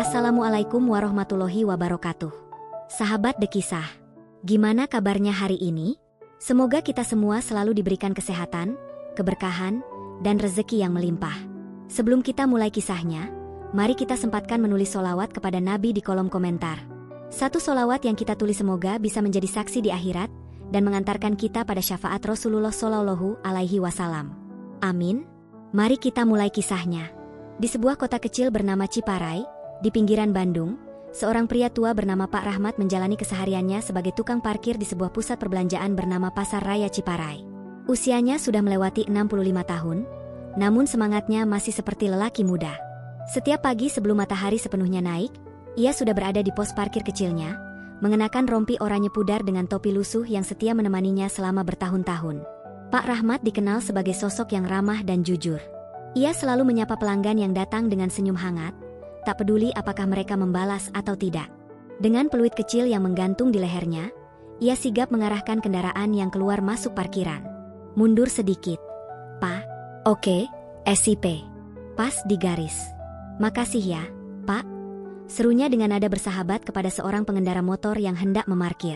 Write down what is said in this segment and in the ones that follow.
Assalamualaikum warahmatullahi wabarakatuh. Sahabat The Kisah, gimana kabarnya hari ini? Semoga kita semua selalu diberikan kesehatan, keberkahan, dan rezeki yang melimpah. Sebelum kita mulai kisahnya, mari kita sempatkan menulis solawat kepada Nabi di kolom komentar. Satu solawat yang kita tulis semoga bisa menjadi saksi di akhirat dan mengantarkan kita pada syafaat Rasulullah Shallallahu Alaihi Wasallam. Amin. Mari kita mulai kisahnya. Di sebuah kota kecil bernama Ciparai, di pinggiran Bandung, seorang pria tua bernama Pak Rahmat menjalani kesehariannya sebagai tukang parkir di sebuah pusat perbelanjaan bernama Pasar Raya Ciparai. Usianya sudah melewati 65 tahun, namun semangatnya masih seperti lelaki muda. Setiap pagi sebelum matahari sepenuhnya naik, ia sudah berada di pos parkir kecilnya, mengenakan rompi oranye pudar dengan topi lusuh yang setia menemaninya selama bertahun-tahun. Pak Rahmat dikenal sebagai sosok yang ramah dan jujur. Ia selalu menyapa pelanggan yang datang dengan senyum hangat, tak peduli apakah mereka membalas atau tidak. Dengan peluit kecil yang menggantung di lehernya, ia sigap mengarahkan kendaraan yang keluar masuk parkiran. Mundur sedikit. Pak. Oke, SIP. Pas di garis. Makasih ya, Pak. Serunya dengan nada bersahabat kepada seorang pengendara motor yang hendak memarkir.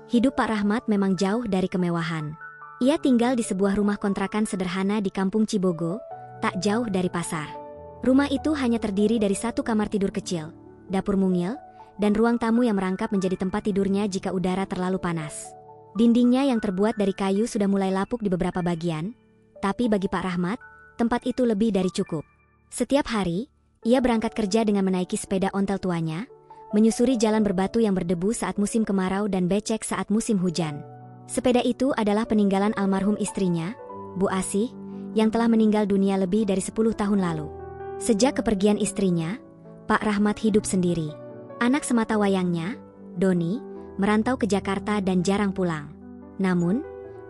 Hidup Pak Rahmat memang jauh dari kemewahan. Ia tinggal di sebuah rumah kontrakan sederhana di Kampung Cibogo, tak jauh dari pasar. Rumah itu hanya terdiri dari satu kamar tidur kecil, dapur mungil, dan ruang tamu yang merangkap menjadi tempat tidurnya jika udara terlalu panas. Dindingnya yang terbuat dari kayu sudah mulai lapuk di beberapa bagian, tapi bagi Pak Rahmat, tempat itu lebih dari cukup. Setiap hari, ia berangkat kerja dengan menaiki sepeda ontel tuanya, menyusuri jalan berbatu yang berdebu saat musim kemarau dan becek saat musim hujan. Sepeda itu adalah peninggalan almarhum istrinya, Bu Asih, yang telah meninggal dunia lebih dari 10 tahun lalu. Sejak kepergian istrinya, Pak Rahmat hidup sendiri. Anak semata wayangnya, Doni, merantau ke Jakarta dan jarang pulang. Namun,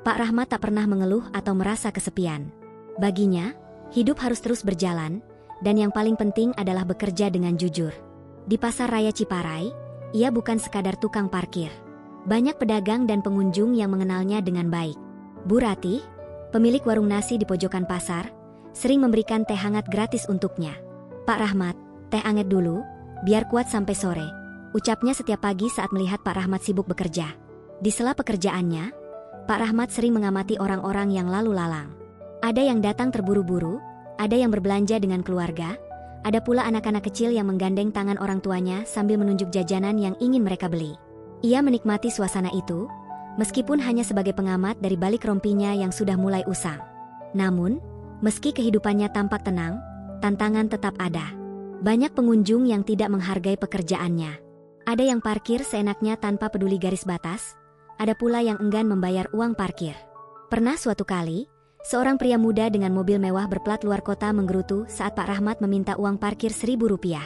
Pak Rahmat tak pernah mengeluh atau merasa kesepian. Baginya, hidup harus terus berjalan, dan yang paling penting adalah bekerja dengan jujur. Di Pasar Raya Ciparai, ia bukan sekadar tukang parkir. Banyak pedagang dan pengunjung yang mengenalnya dengan baik. Bu Ratih, pemilik warung nasi di pojokan pasar, sering memberikan teh hangat gratis untuknya. Pak Rahmat, teh anget dulu, biar kuat sampai sore, ucapnya setiap pagi saat melihat Pak Rahmat sibuk bekerja. Di sela pekerjaannya, Pak Rahmat sering mengamati orang-orang yang lalu lalang. Ada yang datang terburu-buru, ada yang berbelanja dengan keluarga, ada pula anak-anak kecil yang menggandeng tangan orang tuanya sambil menunjuk jajanan yang ingin mereka beli. Ia menikmati suasana itu, meskipun hanya sebagai pengamat dari balik rompinya yang sudah mulai usang. Namun, meski kehidupannya tampak tenang, tantangan tetap ada. Banyak pengunjung yang tidak menghargai pekerjaannya. Ada yang parkir seenaknya tanpa peduli garis batas, ada pula yang enggan membayar uang parkir. Pernah suatu kali, seorang pria muda dengan mobil mewah berplat luar kota menggerutu saat Pak Rahmat meminta uang parkir Rp1.000.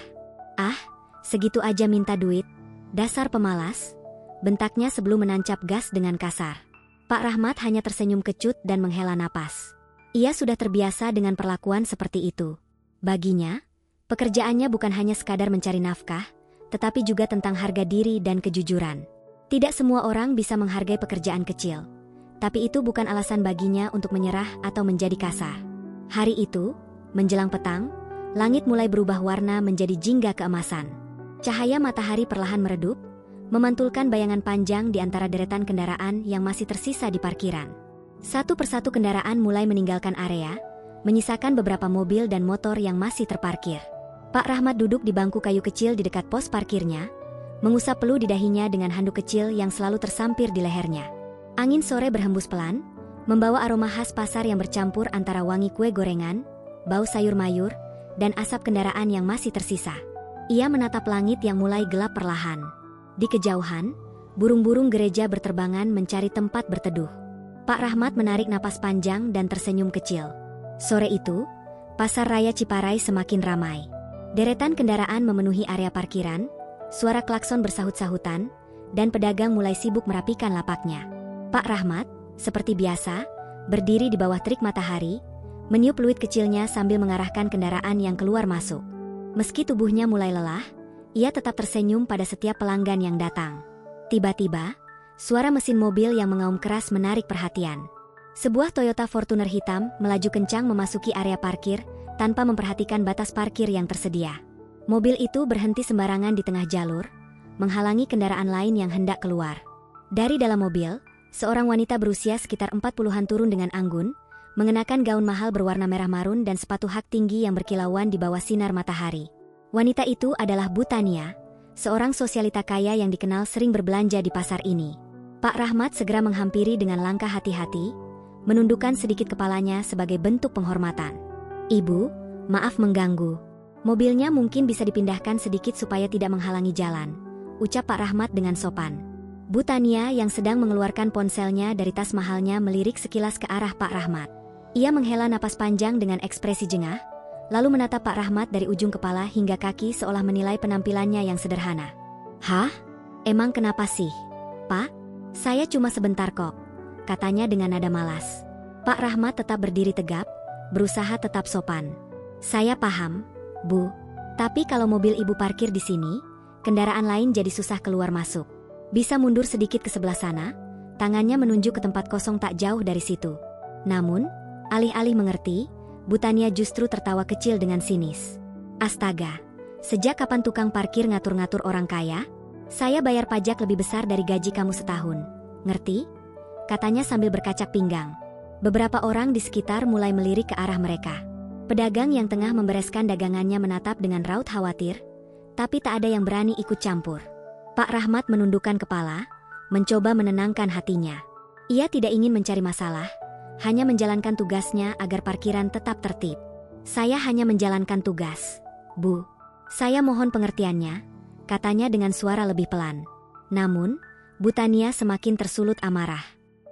Ah, segitu aja minta duit? Dasar pemalas, bentaknya sebelum menancap gas dengan kasar. Pak Rahmat hanya tersenyum kecut dan menghela napas. Ia sudah terbiasa dengan perlakuan seperti itu. Baginya, pekerjaannya bukan hanya sekadar mencari nafkah, tetapi juga tentang harga diri dan kejujuran. Tidak semua orang bisa menghargai pekerjaan kecil, tapi itu bukan alasan baginya untuk menyerah atau menjadi kasar. Hari itu, menjelang petang, langit mulai berubah warna menjadi jingga keemasan. Cahaya matahari perlahan meredup, memantulkan bayangan panjang di antara deretan kendaraan yang masih tersisa di parkiran. Satu persatu kendaraan mulai meninggalkan area, menyisakan beberapa mobil dan motor yang masih terparkir. Pak Rahmat duduk di bangku kayu kecil di dekat pos parkirnya, mengusap peluh di dahinya dengan handuk kecil yang selalu tersampir di lehernya. Angin sore berhembus pelan, membawa aroma khas pasar yang bercampur antara wangi kue gorengan, bau sayur mayur, dan asap kendaraan yang masih tersisa. Ia menatap langit yang mulai gelap perlahan. Di kejauhan, burung-burung gereja berterbangan mencari tempat berteduh. Pak Rahmat menarik napas panjang dan tersenyum kecil. Sore itu, Pasar Raya Ciparai semakin ramai. Deretan kendaraan memenuhi area parkiran, suara klakson bersahut-sahutan, dan pedagang mulai sibuk merapikan lapaknya. Pak Rahmat, seperti biasa, berdiri di bawah terik matahari, meniup peluit kecilnya sambil mengarahkan kendaraan yang keluar masuk. Meski tubuhnya mulai lelah, ia tetap tersenyum pada setiap pelanggan yang datang. Tiba-tiba, suara mesin mobil yang mengaum keras menarik perhatian. Sebuah Toyota Fortuner hitam melaju kencang memasuki area parkir tanpa memperhatikan batas parkir yang tersedia. Mobil itu berhenti sembarangan di tengah jalur, menghalangi kendaraan lain yang hendak keluar. Dari dalam mobil, seorang wanita berusia sekitar 40-an turun dengan anggun, mengenakan gaun mahal berwarna merah marun dan sepatu hak tinggi yang berkilauan di bawah sinar matahari. Wanita itu adalah Bu Tania, seorang sosialita kaya yang dikenal sering berbelanja di pasar ini. Pak Rahmat segera menghampiri dengan langkah hati-hati, menundukkan sedikit kepalanya sebagai bentuk penghormatan. "Ibu, maaf mengganggu. Mobilnya mungkin bisa dipindahkan sedikit supaya tidak menghalangi jalan," ucap Pak Rahmat dengan sopan. Bu Tania yang sedang mengeluarkan ponselnya dari tas mahalnya melirik sekilas ke arah Pak Rahmat. Ia menghela napas panjang dengan ekspresi jengah, lalu menatap Pak Rahmat dari ujung kepala hingga kaki seolah menilai penampilannya yang sederhana. "Hah? Emang kenapa sih, Pak? Saya cuma sebentar kok," katanya dengan nada malas. Pak Rahmat tetap berdiri tegap, berusaha tetap sopan. "Saya paham, Bu. Tapi kalau mobil ibu parkir di sini, kendaraan lain jadi susah keluar masuk. Bisa mundur sedikit ke sebelah sana?" Tangannya menunjuk ke tempat kosong tak jauh dari situ. Namun, alih-alih mengerti, Bu Tania justru tertawa kecil dengan sinis. "Astaga, sejak kapan tukang parkir ngatur-ngatur orang kaya? Saya bayar pajak lebih besar dari gaji kamu setahun. Ngerti?" katanya sambil berkacak pinggang. Beberapa orang di sekitar mulai melirik ke arah mereka. Pedagang yang tengah membereskan dagangannya menatap dengan raut khawatir, tapi tak ada yang berani ikut campur. Pak Rahmat menundukkan kepala, mencoba menenangkan hatinya. Ia tidak ingin mencari masalah, hanya menjalankan tugasnya agar parkiran tetap tertib. "Saya hanya menjalankan tugas, Bu. Saya mohon pengertiannya," katanya dengan suara lebih pelan. Namun, Bu Tania semakin tersulut amarah.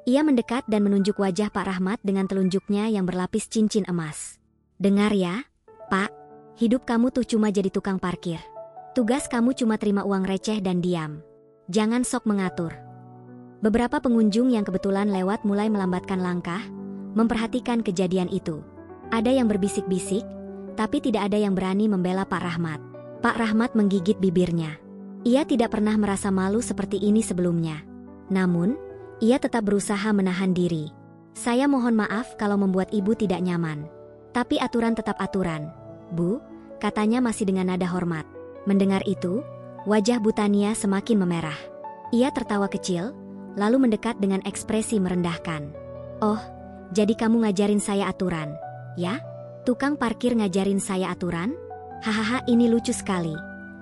Ia mendekat dan menunjuk wajah Pak Rahmat dengan telunjuknya yang berlapis cincin emas. "Dengar ya, Pak. Hidup kamu tuh cuma jadi tukang parkir. Tugas kamu cuma terima uang receh dan diam. Jangan sok mengatur." Beberapa pengunjung yang kebetulan lewat mulai melambatkan langkah, memperhatikan kejadian itu. Ada yang berbisik-bisik, tapi tidak ada yang berani membela Pak Rahmat. Pak Rahmat menggigit bibirnya. Ia tidak pernah merasa malu seperti ini sebelumnya. Namun, ia tetap berusaha menahan diri. "Saya mohon maaf kalau membuat ibu tidak nyaman. Tapi aturan tetap aturan, Bu," katanya masih dengan nada hormat. Mendengar itu, wajah Bu Tania semakin memerah. Ia tertawa kecil, lalu mendekat dengan ekspresi merendahkan. "Oh, jadi kamu ngajarin saya aturan, ya? Tukang parkir ngajarin saya aturan? Hahaha, ini lucu sekali,"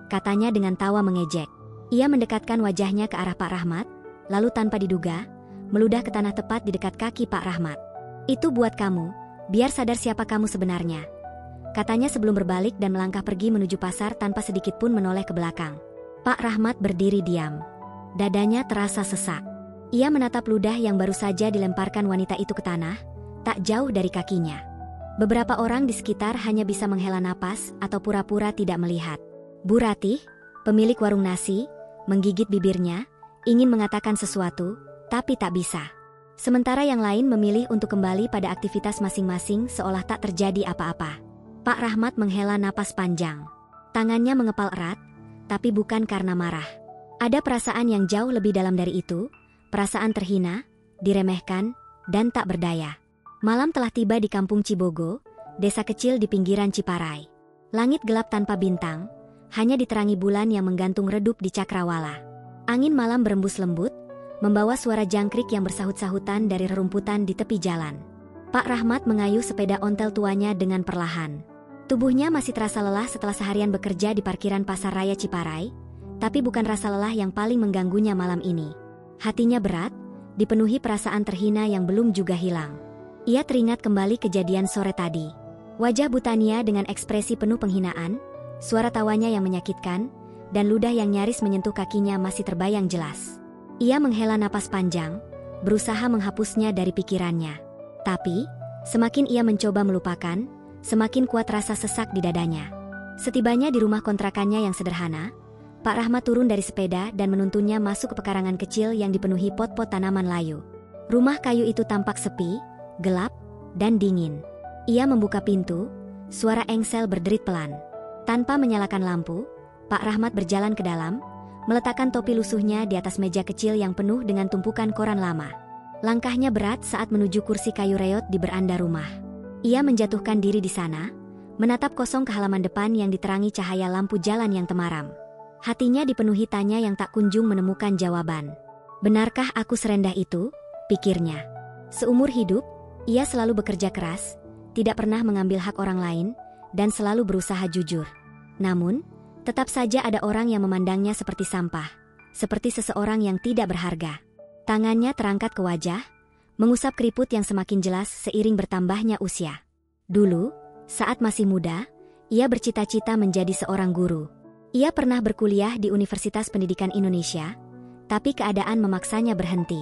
katanya dengan tawa mengejek. Ia mendekatkan wajahnya ke arah Pak Rahmat, lalu tanpa diduga, meludah ke tanah tepat di dekat kaki Pak Rahmat. "Itu buat kamu, biar sadar siapa kamu sebenarnya," katanya sebelum berbalik dan melangkah pergi menuju pasar tanpa sedikit pun menoleh ke belakang. Pak Rahmat berdiri diam. Dadanya terasa sesak. Ia menatap ludah yang baru saja dilemparkan wanita itu ke tanah, tak jauh dari kakinya. Beberapa orang di sekitar hanya bisa menghela napas atau pura-pura tidak melihat. Bu Ratih, pemilik warung nasi, menggigit bibirnya, ingin mengatakan sesuatu, tapi tak bisa. Sementara yang lain memilih untuk kembali pada aktivitas masing-masing seolah tak terjadi apa-apa. Pak Rahmat menghela napas panjang. Tangannya mengepal erat, tapi bukan karena marah. Ada perasaan yang jauh lebih dalam dari itu, perasaan terhina, diremehkan, dan tak berdaya. Malam telah tiba di Kampung Cibogo, desa kecil di pinggiran Ciparai. Langit gelap tanpa bintang, hanya diterangi bulan yang menggantung redup di cakrawala. Angin malam berembus lembut, membawa suara jangkrik yang bersahut-sahutan dari rerumputan di tepi jalan. Pak Rahmat mengayuh sepeda ontel tuanya dengan perlahan. Tubuhnya masih terasa lelah setelah seharian bekerja di parkiran Pasar Raya Ciparai, tapi bukan rasa lelah yang paling mengganggunya malam ini. Hatinya berat, dipenuhi perasaan terhina yang belum juga hilang. Ia teringat kembali kejadian sore tadi. Wajah Bu Tania dengan ekspresi penuh penghinaan, suara tawanya yang menyakitkan, dan ludah yang nyaris menyentuh kakinya masih terbayang jelas. Ia menghela napas panjang, berusaha menghapusnya dari pikirannya. Tapi, semakin ia mencoba melupakan, semakin kuat rasa sesak di dadanya. Setibanya di rumah kontrakannya yang sederhana, Pak Rahmat turun dari sepeda dan menuntunnya masuk ke pekarangan kecil yang dipenuhi pot-pot tanaman layu. Rumah kayu itu tampak sepi, gelap, dan dingin. Ia membuka pintu, suara engsel berderit pelan. Tanpa menyalakan lampu, Pak Rahmat berjalan ke dalam, meletakkan topi lusuhnya di atas meja kecil yang penuh dengan tumpukan koran lama. Langkahnya berat saat menuju kursi kayu reot di beranda rumah. Ia menjatuhkan diri di sana, menatap kosong ke halaman depan yang diterangi cahaya lampu jalan yang temaram. Hatinya dipenuhi tanya yang tak kunjung menemukan jawaban. Benarkah aku serendah itu? Pikirnya. Seumur hidup, ia selalu bekerja keras, tidak pernah mengambil hak orang lain, dan selalu berusaha jujur. Namun, tetap saja ada orang yang memandangnya seperti sampah, seperti seseorang yang tidak berharga. Tangannya terangkat ke wajah, mengusap keriput yang semakin jelas seiring bertambahnya usia. Dulu, saat masih muda, ia bercita-cita menjadi seorang guru. Ia pernah berkuliah di Universitas Pendidikan Indonesia, tapi keadaan memaksanya berhenti.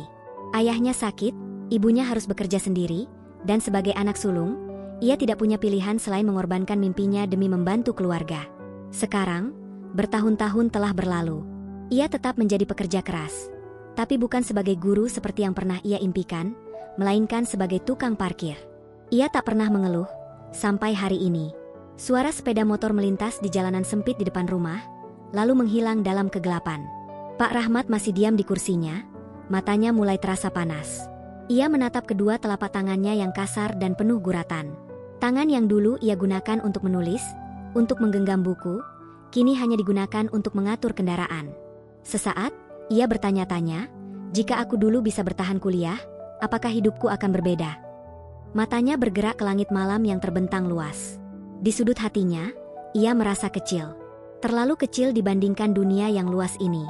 Ayahnya sakit, ibunya harus bekerja sendiri, dan sebagai anak sulung, ia tidak punya pilihan selain mengorbankan mimpinya demi membantu keluarga. Sekarang, bertahun-tahun telah berlalu. Ia tetap menjadi pekerja keras, tapi bukan sebagai guru seperti yang pernah ia impikan, melainkan sebagai tukang parkir. Ia tak pernah mengeluh, sampai hari ini. Suara sepeda motor melintas di jalanan sempit di depan rumah, lalu menghilang dalam kegelapan. Pak Rahmat masih diam di kursinya, matanya mulai terasa panas. Ia menatap kedua telapak tangannya yang kasar dan penuh guratan. Tangan yang dulu ia gunakan untuk menulis, untuk menggenggam buku, kini hanya digunakan untuk mengatur kendaraan. Sesaat, ia bertanya-tanya, jika aku dulu bisa bertahan kuliah, apakah hidupku akan berbeda? Matanya bergerak ke langit malam yang terbentang luas. Di sudut hatinya, ia merasa kecil. Terlalu kecil dibandingkan dunia yang luas ini.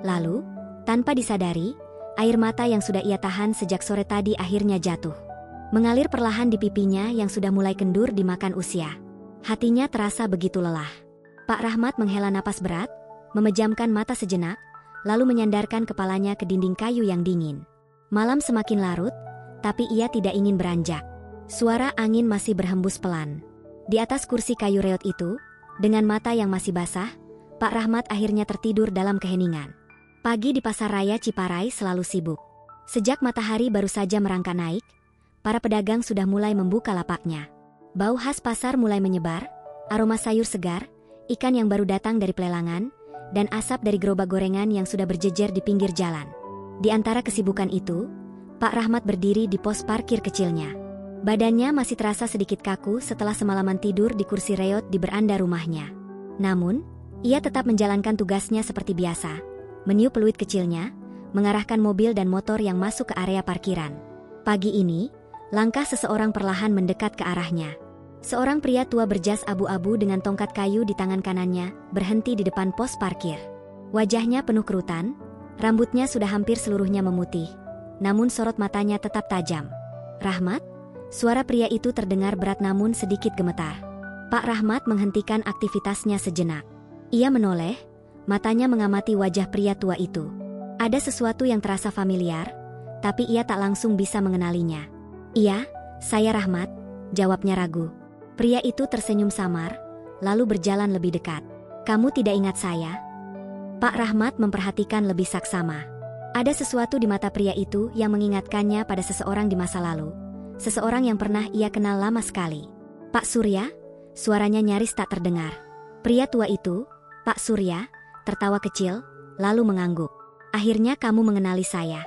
Lalu, tanpa disadari, air mata yang sudah ia tahan sejak sore tadi akhirnya jatuh. Mengalir perlahan di pipinya yang sudah mulai kendur dimakan usia. Hatinya terasa begitu lelah. Pak Rahmat menghela napas berat, memejamkan mata sejenak, lalu menyandarkan kepalanya ke dinding kayu yang dingin. Malam semakin larut, tapi ia tidak ingin beranjak. Suara angin masih berhembus pelan. Di atas kursi kayu reot itu, dengan mata yang masih basah, Pak Rahmat akhirnya tertidur dalam keheningan. Pagi di Pasar Raya Ciparai selalu sibuk. Sejak matahari baru saja merangkak naik, para pedagang sudah mulai membuka lapaknya. Bau khas pasar mulai menyebar, aroma sayur segar, ikan yang baru datang dari pelelangan, dan asap dari gerobak gorengan yang sudah berjejer di pinggir jalan. Di antara kesibukan itu, Pak Rahmat berdiri di pos parkir kecilnya. Badannya masih terasa sedikit kaku setelah semalaman tidur di kursi reot di beranda rumahnya. Namun, ia tetap menjalankan tugasnya seperti biasa, meniup peluit kecilnya, mengarahkan mobil dan motor yang masuk ke area parkiran. Pagi ini, langkah seseorang perlahan mendekat ke arahnya. Seorang pria tua berjas abu-abu dengan tongkat kayu di tangan kanannya, berhenti di depan pos parkir. Wajahnya penuh kerutan, rambutnya sudah hampir seluruhnya memutih, namun sorot matanya tetap tajam. "Rahmat?" Suara pria itu terdengar berat namun sedikit gemetar. Pak Rahmat menghentikan aktivitasnya sejenak. Ia menoleh, matanya mengamati wajah pria tua itu. Ada sesuatu yang terasa familiar, tapi ia tak langsung bisa mengenalinya. "Iya, saya Rahmat," jawabnya ragu. Pria itu tersenyum samar, lalu berjalan lebih dekat. "Kamu tidak ingat saya?" Pak Rahmat memperhatikan lebih saksama. Ada sesuatu di mata pria itu yang mengingatkannya pada seseorang di masa lalu. Seseorang yang pernah ia kenal lama sekali. "Pak Surya?" Suaranya nyaris tak terdengar. Pria tua itu, Pak Surya, tertawa kecil, lalu mengangguk. "Akhirnya kamu mengenali saya."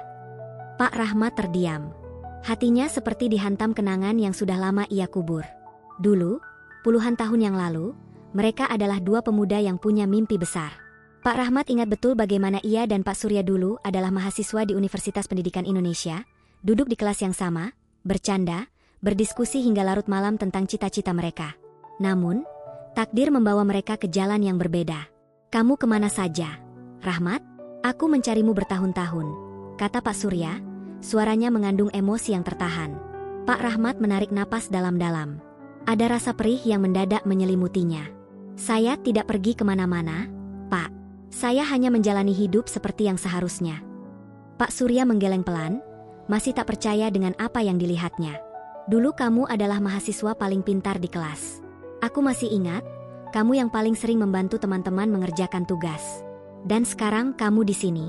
Pak Rahmat terdiam. Hatinya seperti dihantam kenangan yang sudah lama ia kubur. Dulu, puluhan tahun yang lalu, mereka adalah dua pemuda yang punya mimpi besar. Pak Rahmat ingat betul bagaimana ia dan Pak Surya dulu adalah mahasiswa di Universitas Pendidikan Indonesia, duduk di kelas yang sama, bercanda, berdiskusi hingga larut malam tentang cita-cita mereka. Namun, takdir membawa mereka ke jalan yang berbeda. "Kamu kemana saja, Rahmat?" "Aku mencarimu bertahun-tahun," kata Pak Surya, suaranya mengandung emosi yang tertahan. Pak Rahmat menarik napas dalam-dalam. Ada rasa perih yang mendadak menyelimutinya. "Saya tidak pergi kemana-mana, Pak. Saya hanya menjalani hidup seperti yang seharusnya." Pak Surya menggeleng pelan, masih tak percaya dengan apa yang dilihatnya. "Dulu kamu adalah mahasiswa paling pintar di kelas. Aku masih ingat, kamu yang paling sering membantu teman-teman mengerjakan tugas. Dan sekarang kamu di sini."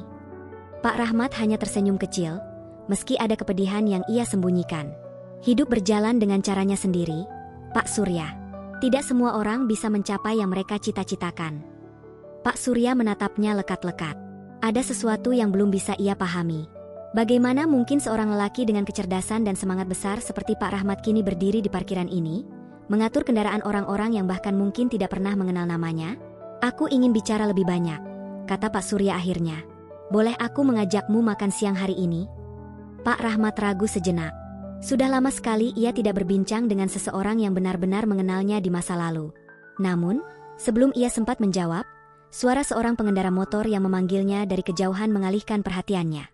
Pak Rahmat hanya tersenyum kecil, meski ada kepedihan yang ia sembunyikan. Hidup berjalan dengan caranya sendiri, Pak Surya. Tidak semua orang bisa mencapai yang mereka cita-citakan. Pak Surya menatapnya lekat-lekat. Ada sesuatu yang belum bisa ia pahami. Bagaimana mungkin seorang lelaki dengan kecerdasan dan semangat besar seperti Pak Rahmat kini berdiri di parkiran ini, mengatur kendaraan orang-orang yang bahkan mungkin tidak pernah mengenal namanya? Aku ingin bicara lebih banyak, kata Pak Surya akhirnya. Boleh aku mengajakmu makan siang hari ini? Pak Rahmat ragu sejenak. Sudah lama sekali ia tidak berbincang dengan seseorang yang benar-benar mengenalnya di masa lalu. Namun, sebelum ia sempat menjawab, suara seorang pengendara motor yang memanggilnya dari kejauhan mengalihkan perhatiannya.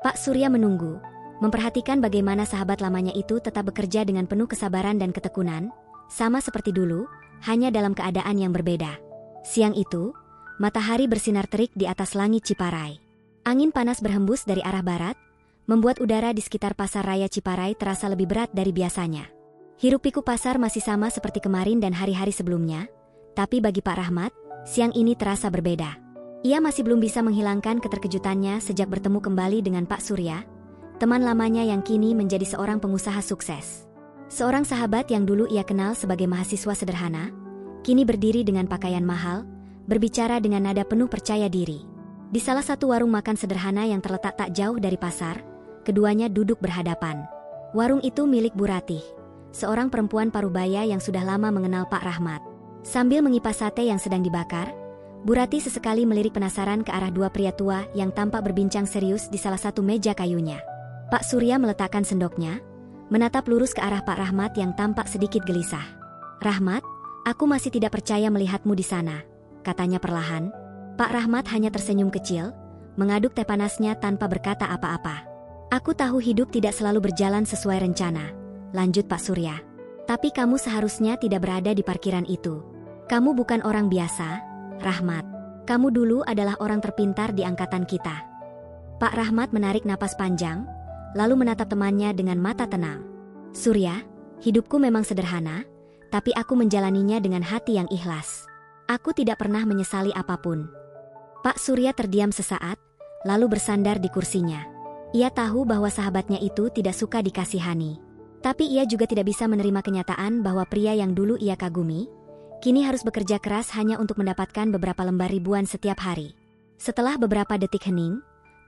Pak Surya menunggu, memperhatikan bagaimana sahabat lamanya itu tetap bekerja dengan penuh kesabaran dan ketekunan, sama seperti dulu, hanya dalam keadaan yang berbeda. Siang itu, matahari bersinar terik di atas langit Ciparai. Angin panas berhembus dari arah barat, membuat udara di sekitar pasar raya Ciparai terasa lebih berat dari biasanya. Hiruk-pikuk pasar masih sama seperti kemarin dan hari-hari sebelumnya, tapi bagi Pak Rahmat, siang ini terasa berbeda. Ia masih belum bisa menghilangkan keterkejutannya sejak bertemu kembali dengan Pak Surya, teman lamanya yang kini menjadi seorang pengusaha sukses. Seorang sahabat yang dulu ia kenal sebagai mahasiswa sederhana, kini berdiri dengan pakaian mahal, berbicara dengan nada penuh percaya diri. Di salah satu warung makan sederhana yang terletak tak jauh dari pasar, keduanya duduk berhadapan. Warung itu milik Bu Ratih, seorang perempuan parubaya yang sudah lama mengenal Pak Rahmat. Sambil mengipas sate yang sedang dibakar, Bu Ratih sesekali melirik penasaran ke arah dua pria tua yang tampak berbincang serius di salah satu meja kayunya. Pak Surya meletakkan sendoknya, menatap lurus ke arah Pak Rahmat yang tampak sedikit gelisah. "Rahmat, aku masih tidak percaya melihatmu di sana," katanya perlahan. Pak Rahmat hanya tersenyum kecil, mengaduk teh panasnya tanpa berkata apa-apa. "Aku tahu hidup tidak selalu berjalan sesuai rencana," lanjut Pak Surya. "Tapi kamu seharusnya tidak berada di parkiran itu. Kamu bukan orang biasa, Rahmat. Kamu dulu adalah orang terpintar di angkatan kita." Pak Rahmat menarik napas panjang, lalu menatap temannya dengan mata tenang. "Surya, hidupku memang sederhana, tapi aku menjalaninya dengan hati yang ikhlas. Aku tidak pernah menyesali apapun." Pak Surya terdiam sesaat, lalu bersandar di kursinya. Ia tahu bahwa sahabatnya itu tidak suka dikasihani. Tapi ia juga tidak bisa menerima kenyataan bahwa pria yang dulu ia kagumi, kini harus bekerja keras hanya untuk mendapatkan beberapa lembar ribuan setiap hari. Setelah beberapa detik hening,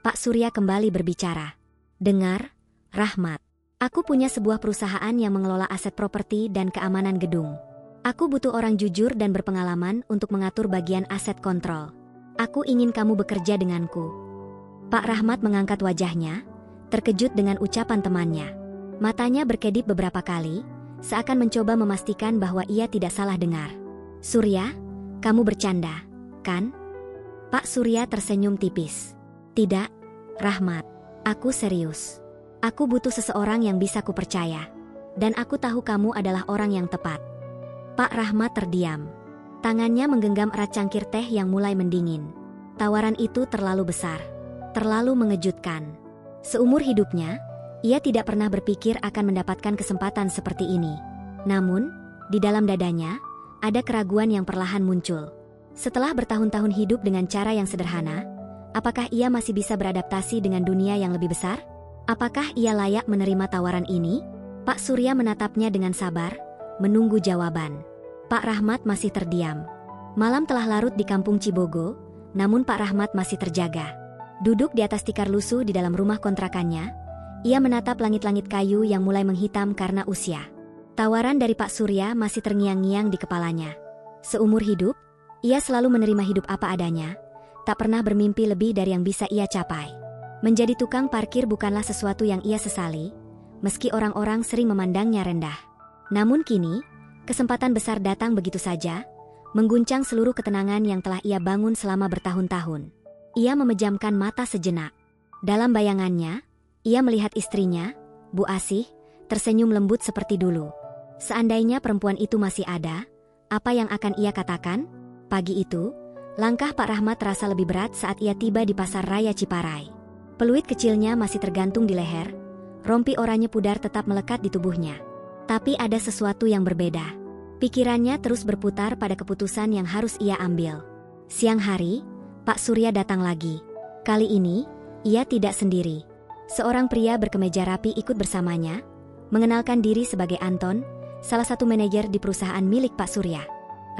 Pak Surya kembali berbicara. "Dengar, Rahmat. Aku punya sebuah perusahaan yang mengelola aset properti dan keamanan gedung. Aku butuh orang jujur dan berpengalaman untuk mengatur bagian aset kontrol. Aku ingin kamu bekerja denganku." Pak Rahmat mengangkat wajahnya, terkejut dengan ucapan temannya. Matanya berkedip beberapa kali, seakan mencoba memastikan bahwa ia tidak salah dengar. "Surya, kamu bercanda, kan?" Pak Surya tersenyum tipis. "Tidak, Rahmat. Aku serius. Aku butuh seseorang yang bisa kupercaya. Dan aku tahu kamu adalah orang yang tepat." Pak Rahmat terdiam. Tangannya menggenggam erat cangkir teh yang mulai mendingin. Tawaran itu terlalu besar. Terlalu mengejutkan. Seumur hidupnya, ia tidak pernah berpikir akan mendapatkan kesempatan seperti ini. Namun, di dalam dadanya, ada keraguan yang perlahan muncul. Setelah bertahun-tahun hidup dengan cara yang sederhana, apakah ia masih bisa beradaptasi dengan dunia yang lebih besar? Apakah ia layak menerima tawaran ini? Pak Surya menatapnya dengan sabar, menunggu jawaban. Pak Rahmat masih terdiam. Malam telah larut di kampung Cibogo, namun Pak Rahmat masih terjaga. Duduk di atas tikar lusuh di dalam rumah kontrakannya, ia menatap langit-langit kayu yang mulai menghitam karena usia. Tawaran dari Pak Surya masih terngiang-ngiang di kepalanya. Seumur hidup, ia selalu menerima hidup apa adanya, tak pernah bermimpi lebih dari yang bisa ia capai. Menjadi tukang parkir bukanlah sesuatu yang ia sesali, meski orang-orang sering memandangnya rendah. Namun kini, kesempatan besar datang begitu saja, mengguncang seluruh ketenangan yang telah ia bangun selama bertahun-tahun. Ia memejamkan mata sejenak. Dalam bayangannya, ia melihat istrinya, Bu Asih, tersenyum lembut seperti dulu. Seandainya perempuan itu masih ada, apa yang akan ia katakan? Pagi itu, langkah Pak Rahmat terasa lebih berat saat ia tiba di pasar raya Ciparai. Peluit kecilnya masih tergantung di leher, rompi oranye pudar tetap melekat di tubuhnya. Tapi ada sesuatu yang berbeda. Pikirannya terus berputar pada keputusan yang harus ia ambil. Siang hari, Pak Surya datang lagi. Kali ini, ia tidak sendiri. Seorang pria berkemeja rapi ikut bersamanya, mengenalkan diri sebagai Anton, salah satu manajer di perusahaan milik Pak Surya.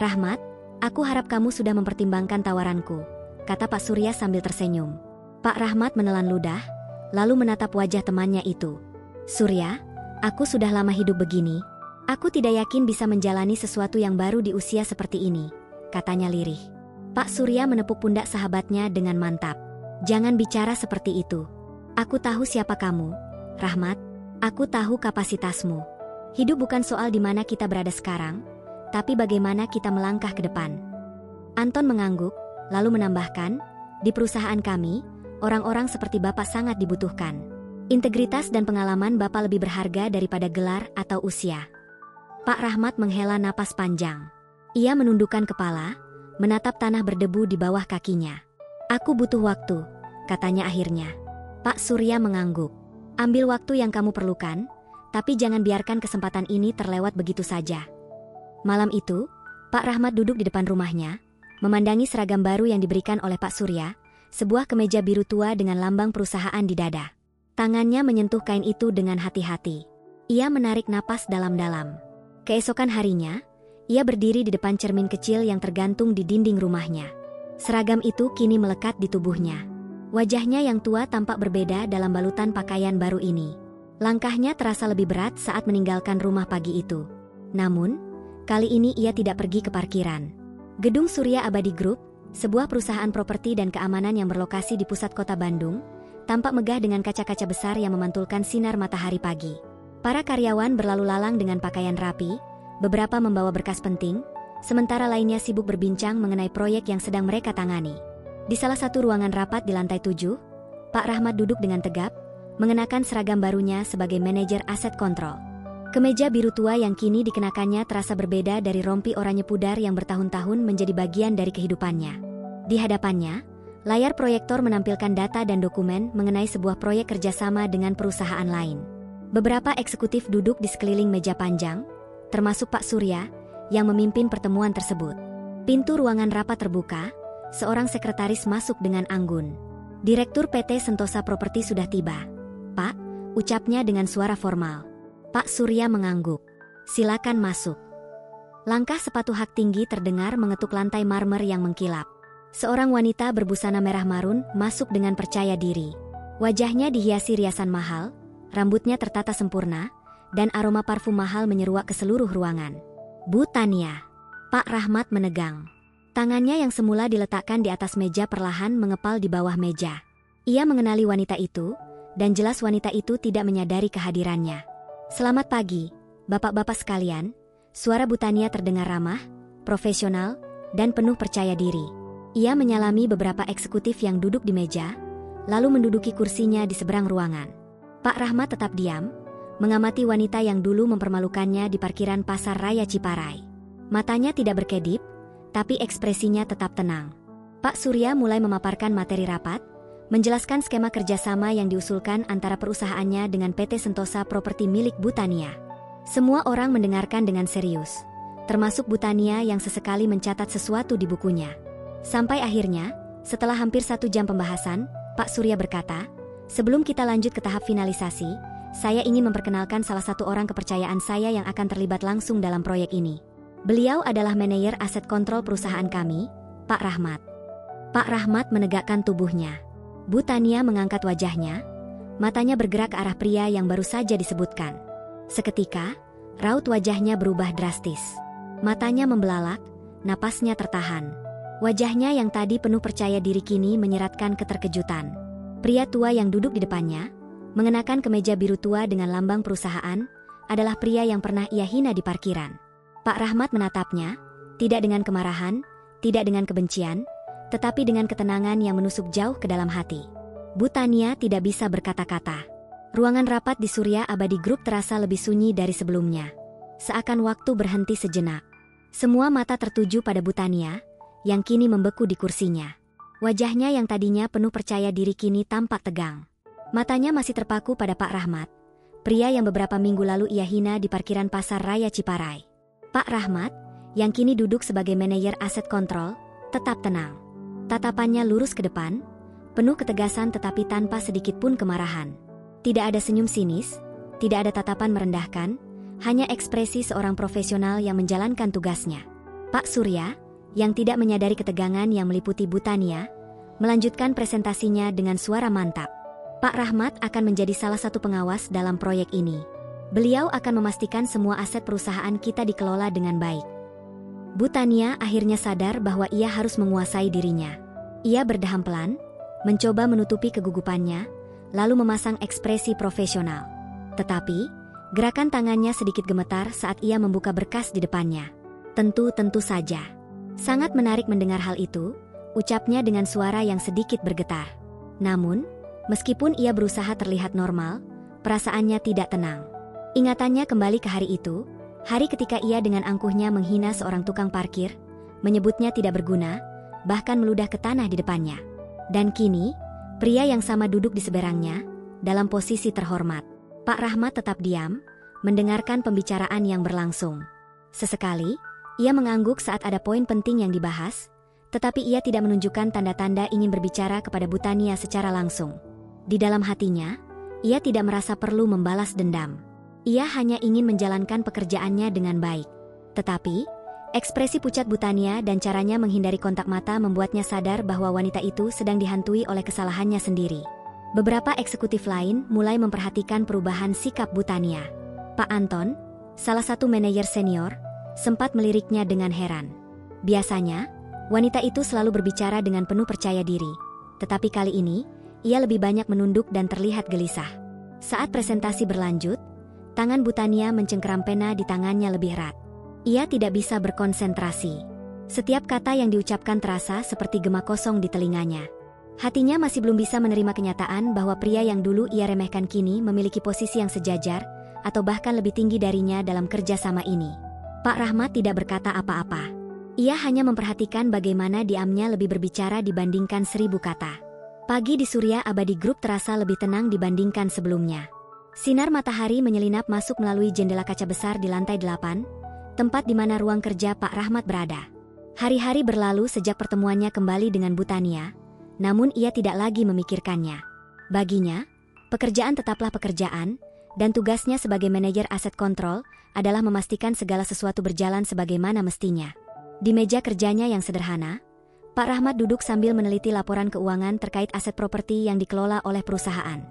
"Rahmat, aku harap kamu sudah mempertimbangkan tawaranku," kata Pak Surya sambil tersenyum. Pak Rahmat menelan ludah, lalu menatap wajah temannya itu. "Surya, aku sudah lama hidup begini. Aku tidak yakin bisa menjalani sesuatu yang baru di usia seperti ini, katanya lirih. Pak Surya menepuk pundak sahabatnya dengan mantap. Jangan bicara seperti itu. Aku tahu siapa kamu, Rahmat. Aku tahu kapasitasmu. Hidup bukan soal di mana kita berada sekarang, tapi bagaimana kita melangkah ke depan. Anton mengangguk, lalu menambahkan, di perusahaan kami, orang-orang seperti Bapak sangat dibutuhkan. Integritas dan pengalaman Bapak lebih berharga daripada gelar atau usia. Pak Rahmat menghela napas panjang. Ia menundukkan kepala, menatap tanah berdebu di bawah kakinya. Aku butuh waktu, katanya akhirnya. Pak Surya mengangguk. Ambil waktu yang kamu perlukan, tapi jangan biarkan kesempatan ini terlewat begitu saja. Malam itu, Pak Rahmat duduk di depan rumahnya, memandangi seragam baru yang diberikan oleh Pak Surya, sebuah kemeja biru tua dengan lambang perusahaan di dada. Tangannya menyentuh kain itu dengan hati-hati. Ia menarik napas dalam-dalam. Keesokan harinya, ia berdiri di depan cermin kecil yang tergantung di dinding rumahnya. Seragam itu kini melekat di tubuhnya. Wajahnya yang tua tampak berbeda dalam balutan pakaian baru ini. Langkahnya terasa lebih berat saat meninggalkan rumah pagi itu. Namun, kali ini ia tidak pergi ke parkiran. Gedung Surya Abadi Group, sebuah perusahaan properti dan keamanan yang berlokasi di pusat kota Bandung, tampak megah dengan kaca-kaca besar yang memantulkan sinar matahari pagi. Para karyawan berlalu lalang dengan pakaian rapi, beberapa membawa berkas penting, sementara lainnya sibuk berbincang mengenai proyek yang sedang mereka tangani. Di salah satu ruangan rapat di lantai 7, Pak Rahmat duduk dengan tegap, mengenakan seragam barunya sebagai manajer aset kontrol. Kemeja biru tua yang kini dikenakannya terasa berbeda dari rompi oranye pudar yang bertahun-tahun menjadi bagian dari kehidupannya. Di hadapannya, layar proyektor menampilkan data dan dokumen mengenai sebuah proyek kerjasama dengan perusahaan lain. Beberapa eksekutif duduk di sekeliling meja panjang, termasuk Pak Surya, yang memimpin pertemuan tersebut. Pintu ruangan rapat terbuka, seorang sekretaris masuk dengan anggun. Direktur PT Sentosa Properti sudah tiba. Pak, ucapnya dengan suara formal. Pak Surya mengangguk. Silakan masuk. Langkah sepatu hak tinggi terdengar mengetuk lantai marmer yang mengkilap. Seorang wanita berbusana merah marun masuk dengan percaya diri. Wajahnya dihiasi riasan mahal, rambutnya tertata sempurna, dan aroma parfum mahal menyeruak ke seluruh ruangan. Bu Tania. Pak Rahmat menegang. Tangannya yang semula diletakkan di atas meja perlahan mengepal di bawah meja. Ia mengenali wanita itu, dan jelas wanita itu tidak menyadari kehadirannya. Selamat pagi, bapak-bapak sekalian. Suara Bu Tania terdengar ramah, profesional, dan penuh percaya diri. Ia menyalami beberapa eksekutif yang duduk di meja, lalu menduduki kursinya di seberang ruangan. Pak Rahmat tetap diam, mengamati wanita yang dulu mempermalukannya di parkiran Pasar Raya Ciparai. Matanya tidak berkedip, tapi ekspresinya tetap tenang. Pak Surya mulai memaparkan materi rapat, menjelaskan skema kerjasama yang diusulkan antara perusahaannya dengan PT Sentosa Properti milik Bu Tania. Semua orang mendengarkan dengan serius, termasuk Bu Tania yang sesekali mencatat sesuatu di bukunya. Sampai akhirnya, setelah hampir 1 jam pembahasan, Pak Surya berkata, "Sebelum kita lanjut ke tahap finalisasi, saya ingin memperkenalkan salah satu orang kepercayaan saya yang akan terlibat langsung dalam proyek ini. Beliau adalah manajer aset kontrol perusahaan kami, Pak Rahmat." Pak Rahmat menegakkan tubuhnya. Bu Tania mengangkat wajahnya, matanya bergerak ke arah pria yang baru saja disebutkan. Seketika, raut wajahnya berubah drastis. Matanya membelalak, napasnya tertahan. Wajahnya yang tadi penuh percaya diri kini menyeratkan keterkejutan. Pria tua yang duduk di depannya, mengenakan kemeja biru tua dengan lambang perusahaan, adalah pria yang pernah ia hina di parkiran. Pak Rahmat menatapnya, tidak dengan kemarahan, tidak dengan kebencian, tetapi dengan ketenangan yang menusuk jauh ke dalam hati. Bu Tania tidak bisa berkata-kata. Ruangan rapat di Surya Abadi Group terasa lebih sunyi dari sebelumnya. Seakan waktu berhenti sejenak. Semua mata tertuju pada Bu Tania, yang kini membeku di kursinya. Wajahnya yang tadinya penuh percaya diri kini tampak tegang. Matanya masih terpaku pada Pak Rahmat, pria yang beberapa minggu lalu ia hina di parkiran Pasar Raya Ciparai. Pak Rahmat, yang kini duduk sebagai manajer aset kontrol, tetap tenang. Tatapannya lurus ke depan, penuh ketegasan tetapi tanpa sedikit pun kemarahan. Tidak ada senyum sinis, tidak ada tatapan merendahkan, hanya ekspresi seorang profesional yang menjalankan tugasnya. Pak Surya, yang tidak menyadari ketegangan yang meliputi Bu Tania, melanjutkan presentasinya dengan suara mantap. Pak Rahmat akan menjadi salah satu pengawas dalam proyek ini. Beliau akan memastikan semua aset perusahaan kita dikelola dengan baik. Bu Tania akhirnya sadar bahwa ia harus menguasai dirinya. Ia berdeham pelan, mencoba menutupi kegugupannya, lalu memasang ekspresi profesional. Tetapi, gerakan tangannya sedikit gemetar saat ia membuka berkas di depannya. Tentu saja. Sangat menarik mendengar hal itu, ucapnya dengan suara yang sedikit bergetar. Namun, meskipun ia berusaha terlihat normal, perasaannya tidak tenang. Ingatannya kembali ke hari itu, hari ketika ia dengan angkuhnya menghina seorang tukang parkir, menyebutnya tidak berguna, bahkan meludah ke tanah di depannya. Dan kini, pria yang sama duduk di seberangnya, dalam posisi terhormat. Pak Rahmat tetap diam, mendengarkan pembicaraan yang berlangsung. Sesekali, ia mengangguk saat ada poin penting yang dibahas, tetapi ia tidak menunjukkan tanda-tanda ingin berbicara kepada Bu Tania secara langsung. Di dalam hatinya, ia tidak merasa perlu membalas dendam. Ia hanya ingin menjalankan pekerjaannya dengan baik. Tetapi, ekspresi pucat Bu Tania dan caranya menghindari kontak mata membuatnya sadar bahwa wanita itu sedang dihantui oleh kesalahannya sendiri. Beberapa eksekutif lain mulai memperhatikan perubahan sikap Bu Tania. Pak Anton, salah satu manajer senior, sempat meliriknya dengan heran. Biasanya, wanita itu selalu berbicara dengan penuh percaya diri. Tetapi kali ini, ia lebih banyak menunduk dan terlihat gelisah. Saat presentasi berlanjut, tangan Bu Tania mencengkeram pena di tangannya lebih erat. Ia tidak bisa berkonsentrasi. Setiap kata yang diucapkan terasa seperti gema kosong di telinganya. Hatinya masih belum bisa menerima kenyataan bahwa pria yang dulu ia remehkan kini memiliki posisi yang sejajar, atau bahkan lebih tinggi darinya dalam kerjasama ini. Pak Rahmat tidak berkata apa-apa. Ia hanya memperhatikan bagaimana diamnya lebih berbicara dibandingkan 1000 kata. Pagi di Surya Abadi Group terasa lebih tenang dibandingkan sebelumnya. Sinar matahari menyelinap masuk melalui jendela kaca besar di lantai 8, tempat di mana ruang kerja Pak Rahmat berada. Hari-hari berlalu sejak pertemuannya kembali dengan Bu Tania, namun ia tidak lagi memikirkannya. Baginya, pekerjaan tetaplah pekerjaan, dan tugasnya sebagai manajer aset kontrol adalah memastikan segala sesuatu berjalan sebagaimana mestinya. Di meja kerjanya yang sederhana, Pak Rahmat duduk sambil meneliti laporan keuangan terkait aset properti yang dikelola oleh perusahaan.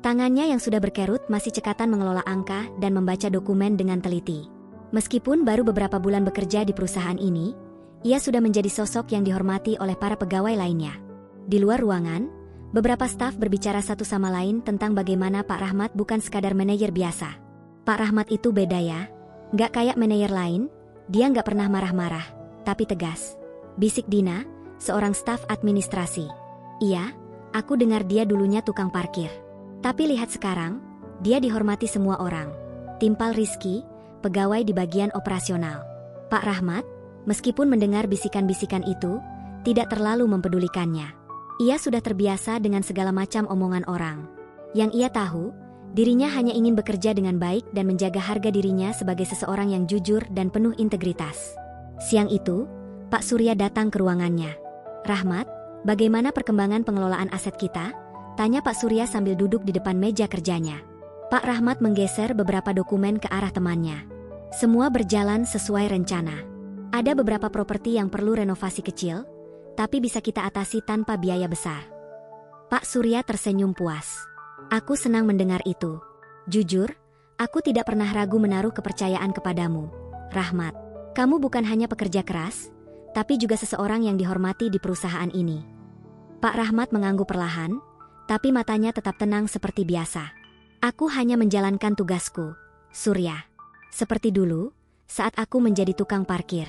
Tangannya yang sudah berkerut masih cekatan mengelola angka dan membaca dokumen dengan teliti. Meskipun baru beberapa bulan bekerja di perusahaan ini, ia sudah menjadi sosok yang dihormati oleh para pegawai lainnya. Di luar ruangan, beberapa staf berbicara satu sama lain tentang bagaimana Pak Rahmat bukan sekadar manajer biasa. Pak Rahmat itu beda ya, nggak kayak manajer lain, dia nggak pernah marah-marah, tapi tegas. Bisik Dina, seorang staf administrasi. Iya, aku dengar dia dulunya tukang parkir. Tapi lihat sekarang, dia dihormati semua orang. Timpal Rizky, pegawai di bagian operasional. Pak Rahmat, meskipun mendengar bisikan-bisikan itu, tidak terlalu mempedulikannya. Ia sudah terbiasa dengan segala macam omongan orang. Yang ia tahu, dirinya hanya ingin bekerja dengan baik dan menjaga harga dirinya sebagai seseorang yang jujur dan penuh integritas. Siang itu, Pak Surya datang ke ruangannya. "Rahmat, bagaimana perkembangan pengelolaan aset kita?" tanya Pak Surya sambil duduk di depan meja kerjanya. Pak Rahmat menggeser beberapa dokumen ke arah temannya. Semua berjalan sesuai rencana. Ada beberapa properti yang perlu renovasi kecil, tapi bisa kita atasi tanpa biaya besar. Pak Surya tersenyum puas. "Aku senang mendengar itu. Jujur, aku tidak pernah ragu menaruh kepercayaan kepadamu, Rahmat. Kamu bukan hanya pekerja keras, tapi juga seseorang yang dihormati di perusahaan ini." Pak Rahmat mengangguk perlahan, tapi matanya tetap tenang seperti biasa. "Aku hanya menjalankan tugasku, Surya. Seperti dulu, saat aku menjadi tukang parkir.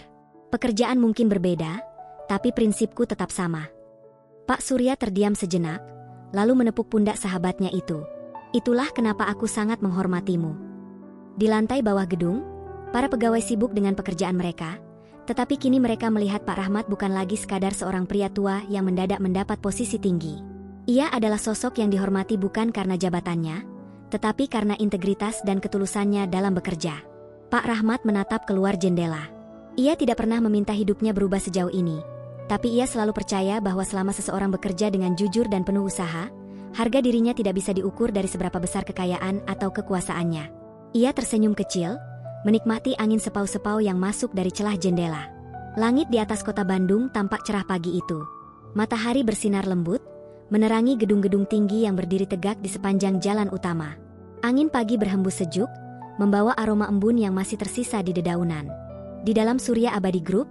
Pekerjaan mungkin berbeda, tapi prinsipku tetap sama." Pak Surya terdiam sejenak, lalu menepuk pundak sahabatnya itu. "Itulah kenapa aku sangat menghormatimu." Di lantai bawah gedung, para pegawai sibuk dengan pekerjaan mereka, tetapi kini mereka melihat Pak Rahmat bukan lagi sekadar seorang pria tua yang mendadak mendapat posisi tinggi. Ia adalah sosok yang dihormati bukan karena jabatannya, tetapi karena integritas dan ketulusannya dalam bekerja. Pak Rahmat menatap keluar jendela. Ia tidak pernah meminta hidupnya berubah sejauh ini, tapi ia selalu percaya bahwa selama seseorang bekerja dengan jujur dan penuh usaha, harga dirinya tidak bisa diukur dari seberapa besar kekayaan atau kekuasaannya. Ia tersenyum kecil, menikmati angin sepau-sepau yang masuk dari celah jendela. Langit di atas kota Bandung tampak cerah pagi itu. Matahari bersinar lembut, menerangi gedung-gedung tinggi yang berdiri tegak di sepanjang jalan utama. Angin pagi berhembus sejuk, membawa aroma embun yang masih tersisa di dedaunan. Di dalam Surya Abadi Group,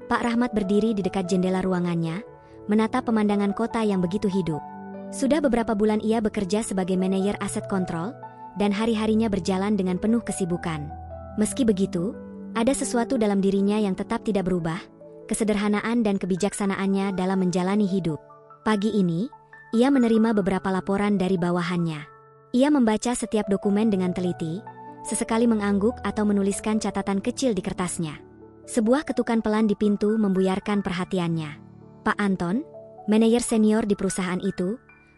Pak Rahmat berdiri di dekat jendela ruangannya, menatap pemandangan kota yang begitu hidup. Sudah beberapa bulan ia bekerja sebagai manajer aset kontrol, dan hari-harinya berjalan dengan penuh kesibukan. Meski begitu, ada sesuatu dalam dirinya yang tetap tidak berubah, kesederhanaan dan kebijaksanaannya dalam menjalani hidup. Pagi ini, ia menerima beberapa laporan dari bawahannya. Ia membaca setiap dokumen dengan teliti, sesekali mengangguk atau menuliskan catatan kecil di kertasnya. Sebuah ketukan pelan di pintu membuyarkan perhatiannya. Pak Anton, manajer senior di perusahaan itu,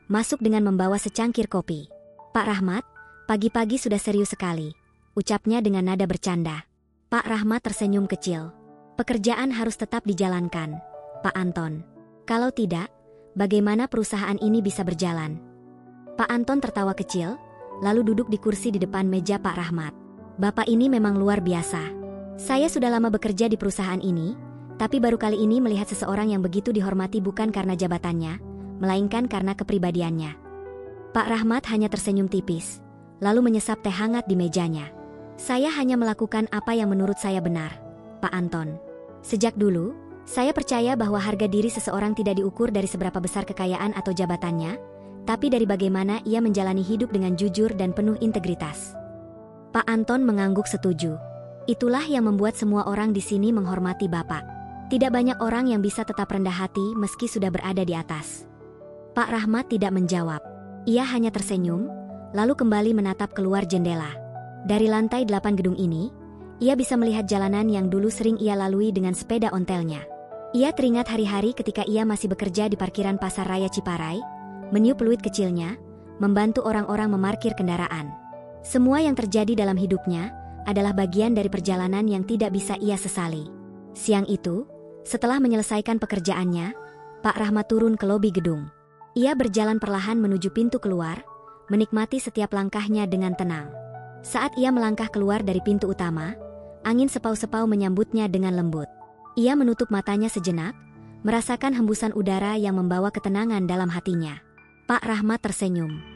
masuk dengan membawa secangkir kopi. "Pak Rahmat, pagi-pagi sudah serius sekali," ucapnya dengan nada bercanda. Pak Rahmat tersenyum kecil. "Pekerjaan harus tetap dijalankan, Pak Anton. Kalau tidak, bagaimana perusahaan ini bisa berjalan?" Pak Anton tertawa kecil, lalu duduk di kursi di depan meja Pak Rahmat. "Bapak ini memang luar biasa. Saya sudah lama bekerja di perusahaan ini, tapi baru kali ini melihat seseorang yang begitu dihormati bukan karena jabatannya, melainkan karena kepribadiannya." Pak Rahmat hanya tersenyum tipis, lalu menyesap teh hangat di mejanya. "Saya hanya melakukan apa yang menurut saya benar, Pak Anton. Sejak dulu, saya percaya bahwa harga diri seseorang tidak diukur dari seberapa besar kekayaan atau jabatannya, tapi dari bagaimana ia menjalani hidup dengan jujur dan penuh integritas." Pak Anton mengangguk setuju. "Itulah yang membuat semua orang di sini menghormati Bapak. Tidak banyak orang yang bisa tetap rendah hati meski sudah berada di atas." Pak Rahmat tidak menjawab. Ia hanya tersenyum, lalu kembali menatap keluar jendela. Dari lantai 8 gedung ini, ia bisa melihat jalanan yang dulu sering ia lalui dengan sepeda ontelnya. Ia teringat hari-hari ketika ia masih bekerja di parkiran Pasar Raya Ciparai, meniup peluit kecilnya, membantu orang-orang memarkir kendaraan. Semua yang terjadi dalam hidupnya adalah bagian dari perjalanan yang tidak bisa ia sesali. Siang itu, setelah menyelesaikan pekerjaannya, Pak Rahmat turun ke lobi gedung. Ia berjalan perlahan menuju pintu keluar, menikmati setiap langkahnya dengan tenang. Saat ia melangkah keluar dari pintu utama, angin sepau-sepau menyambutnya dengan lembut. Ia menutup matanya sejenak, merasakan hembusan udara yang membawa ketenangan dalam hatinya. Pak Rahmat tersenyum.